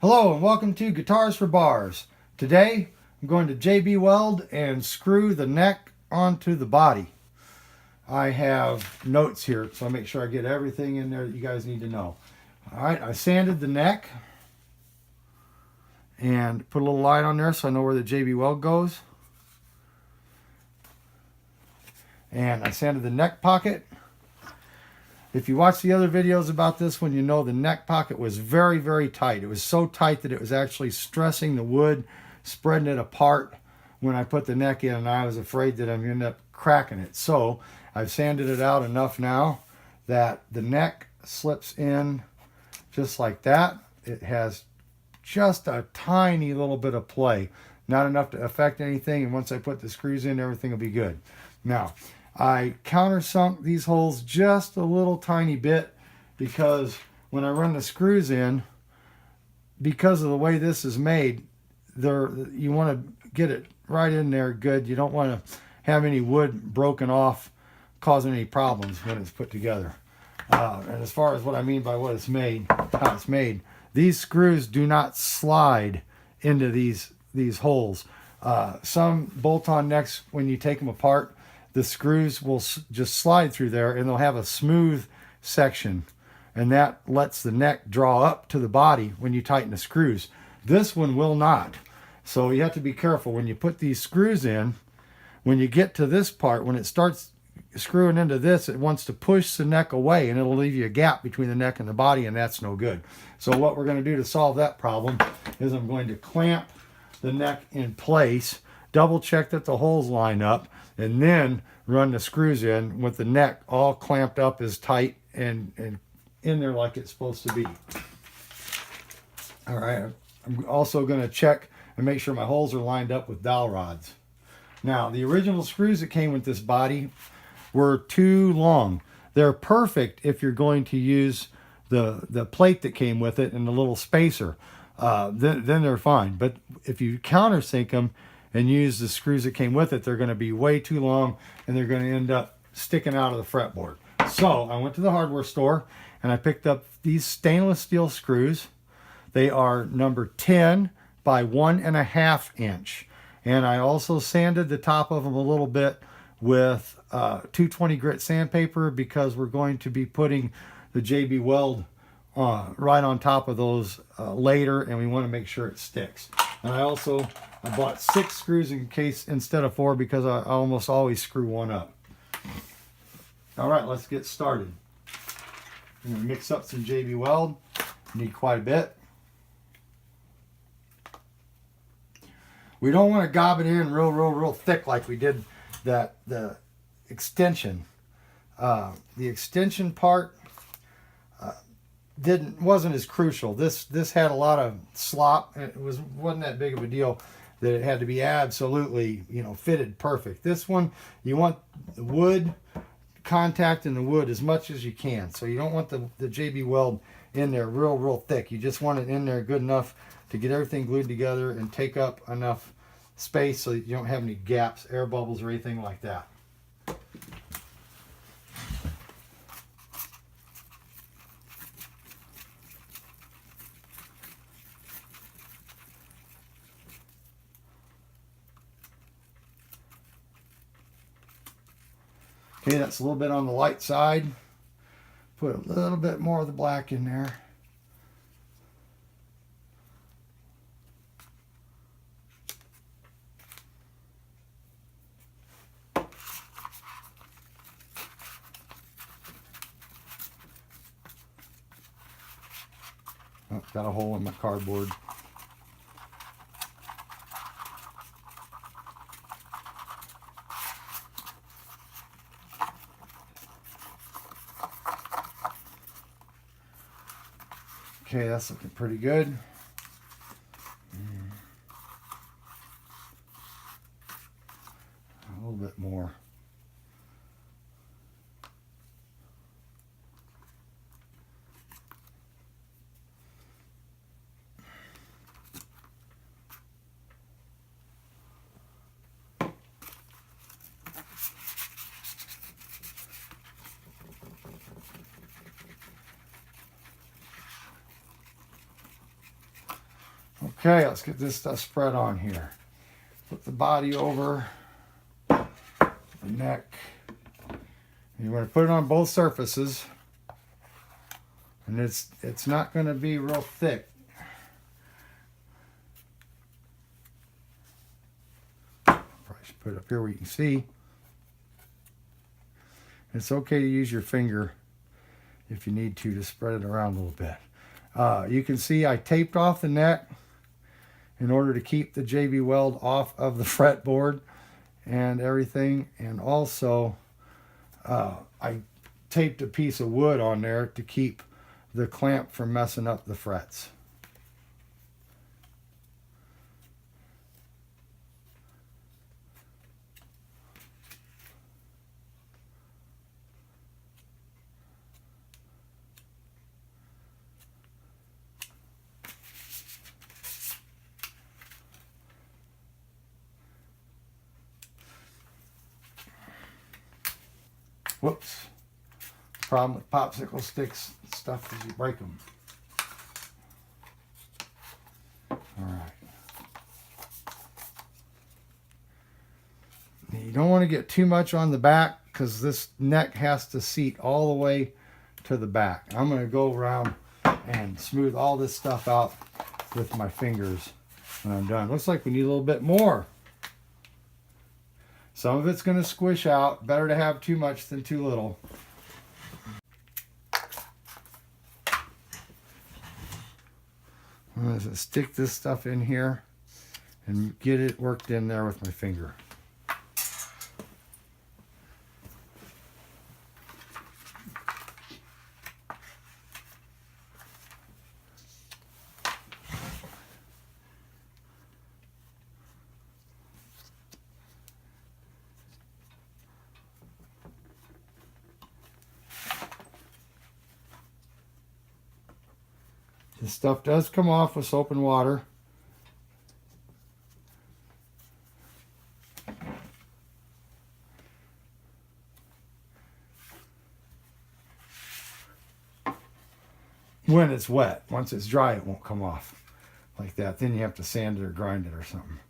Hello and welcome to Guitars for Bars. Today I'm going to JB Weld and screw the neck onto the body. I have notes here so I make sure I get everything in there that you guys need to know. Alright, I sanded the neck and put a little line on there so I know where the JB Weld goes. And I sanded the neck pocket. If you watch the other videos about this one, you know the neck pocket was very, very tight. It was so tight that it was actually stressing the wood, spreading it apart when I put the neck in, and I was afraid that I'm going to end up cracking it. So I've sanded it out enough now that the neck slips in just like that. It has just a tiny little bit of play, not enough to affect anything, and once I put the screws in, everything will be good. Now, I countersunk these holes just a little tiny bit because when I run the screws in, because of the way this is made, you want to get it right in there good. You don't want to have any wood broken off causing any problems when it's put together. And as far as what I mean by what it's made, how it's made, these screws do not slide into these holes. Some bolt-on necks, when you take them apart, the screws will just slide through there and they'll have a smooth section, and that lets the neck draw up to the body when you tighten the screws. This one will not. So you have to be careful when you put these screws in. When you get to this part, when it starts screwing into this, it wants to push the neck away and it'll leave you a gap between the neck and the body, and that's no good. So what we're going to do to solve that problem is I'm going to clamp the neck in place, double check that the holes line up, and then run the screws in with the neck all clamped up as tight and in there like it's supposed to be. All right, I'm also going to check and make sure my holes are lined up with dowel rods. Now, the original screws that came with this body were too long. They're perfect if you're going to use the plate that came with it and the little spacer. Then they're fine. But if you countersink them and use the screws that came with it, they're going to be way too long and they're going to end up sticking out of the fretboard. So I went to the hardware store and I picked up these stainless steel screws. They are number 10 by 1.5 inch. And I also sanded the top of them a little bit with 220 grit sandpaper because we're going to be putting the JB Weld right on top of those later, and we want to make sure it sticks. And I bought 6 screws in case instead of 4 because I almost always screw one up. All right, let's get started. I'm going to mix up some JB Weld. Need quite a bit. We don't want to gob it in real thick like we did the extension. The extension part wasn't as crucial. This had a lot of slop. It wasn't that big of a deal that it had to be absolutely, fitted perfect. This one, you want the wood contact in the wood as much as you can. So you don't want the JB Weld in there real thick. You just want it in there good enough to get everything glued together and take up enough space so that you don't have any gaps, air bubbles, or anything like that. Okay, that's a little bit on the light side. Put a little bit more of the black in there. Oh, got a hole in my cardboard. Okay, that's looking pretty good. A little bit more. Okay, let's get this stuff spread on here. Flip the body over, the neck. You want to put it on both surfaces, and it's not going to be real thick. Probably should put it up here where you can see. It's okay to use your finger if you need to spread it around a little bit. You can see I taped off the neck in order to keep the JB Weld off of the fretboard and everything. And also, I taped a piece of wood on there to keep the clamp from messing up the frets. Whoops. Problem with popsicle sticks and stuff is you break them. All right. You don't want to get too much on the back because this neck has to seat all the way to the back. I'm going to go around and smooth all this stuff out with my fingers when I'm done. Looks like we need a little bit more. Some of it's going to squish out. Better to have too much than too little. I'm going to stick this stuff in here and get it worked in there with my finger. This stuff does come off with soap and water. When it's wet. Once it's dry, it won't come off like that. Then you have to sand it or grind it or something.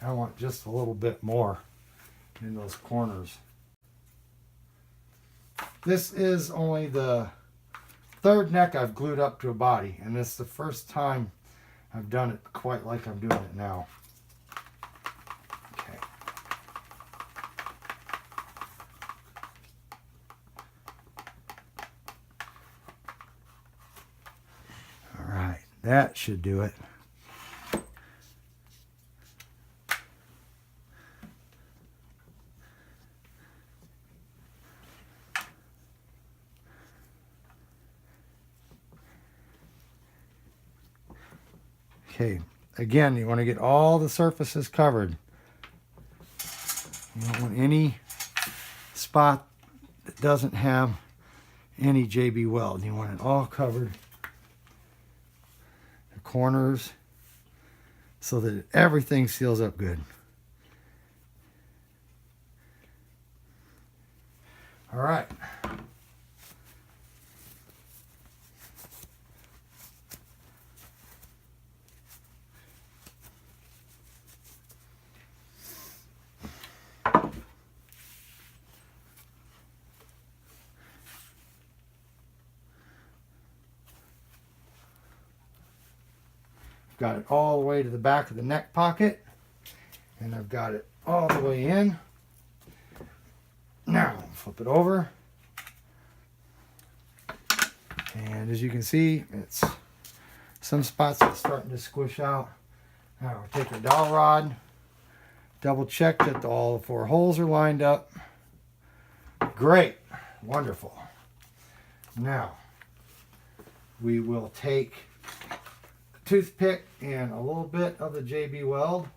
I want just a little bit more in those corners. This is only the third neck I've glued up to a body, and this is the first time I've done it quite like I'm doing it now. Okay. All right, that should do it. Okay, again, you want to get all the surfaces covered. You don't want any spot that doesn't have any JB Weld. You want it all covered. The corners, so that everything seals up good. All right. Got it all the way to the back of the neck pocket, and I've got it all the way in. Now flip it over, and as you can see, it's some spots are starting to squish out. Now we'll take our dowel rod, Double check that all 4 holes are lined up. Great. Wonderful. Now, we will take a toothpick and a little bit of the JB Weld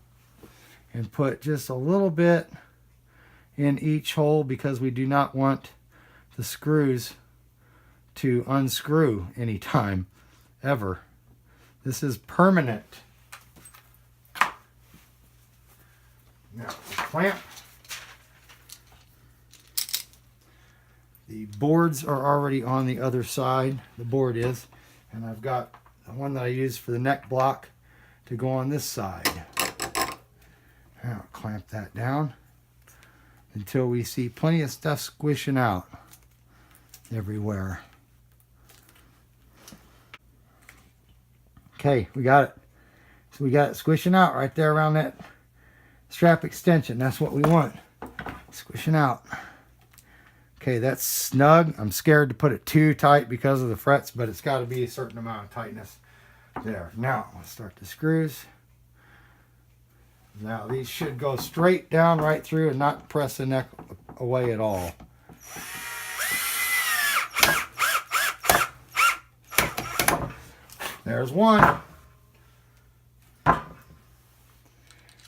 and put just a little bit in each hole because we do not want the screws to unscrew anytime, ever. This is permanent. Now, the clamp. The boards are already on the other side. The board is. And I've got the one that I use for the neck block to go on this side. Now, clamp that down until we see plenty of stuff squishing out everywhere. Okay, we got it. So we got it squishing out right there around that strap extension. That's what we want. Squishing out. Okay, that's snug. I'm scared to put it too tight because of the frets, but it's got to be a certain amount of tightness there. Now, let's start the screws. Now, these should go straight down right through and not press the neck away at all. There's one.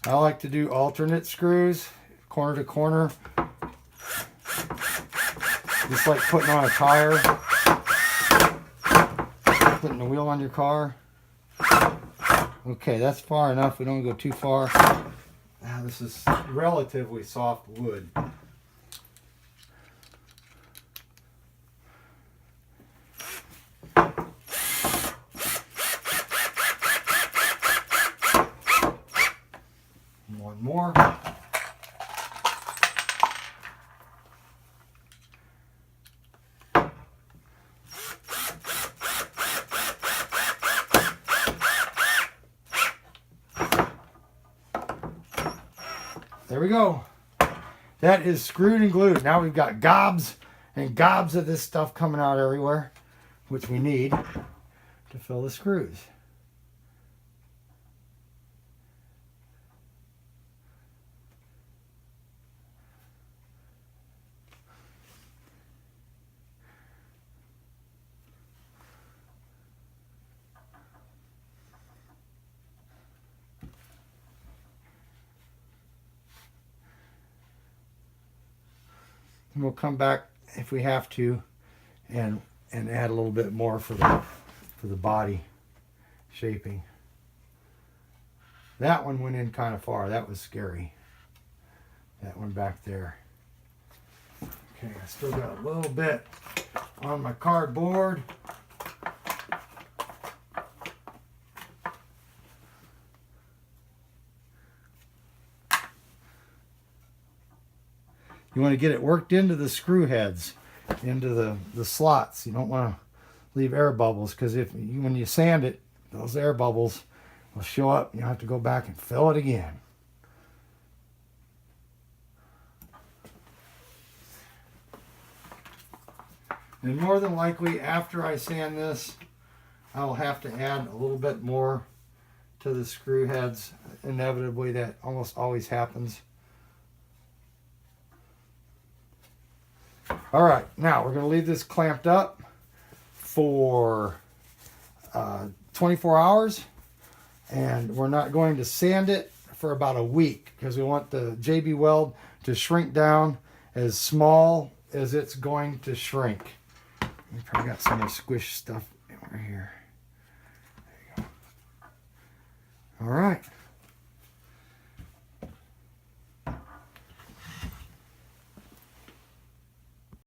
I like to do alternate screws, corner to corner. Just like putting on a tire. Putting the wheel on your car. Okay, that's far enough. We don't go too far. Now, this is relatively soft wood. One more. There we go. That is screwed and glued. Now we've got gobs and gobs of this stuff coming out everywhere, which we need to fill the screws. And we'll come back if we have to and add a little bit more for the body shaping. That one went in kind of far. That was scary. That one back there. Okay, I still got a little bit on my cardboard. You want to get it worked into the screw heads, into the slots. You don't want to leave air bubbles because when you sand it, those air bubbles will show up. You have to go back and fill it again. And more than likely, after I sand this, I'll have to add a little bit more to the screw heads. Inevitably, that almost always happens. All right, now we're going to leave this clamped up for 24 hours, and we're not going to sand it for about a week because we want the JB Weld to shrink down as small as it's going to shrink. We probably got some more squish stuff over here. There you go. All right.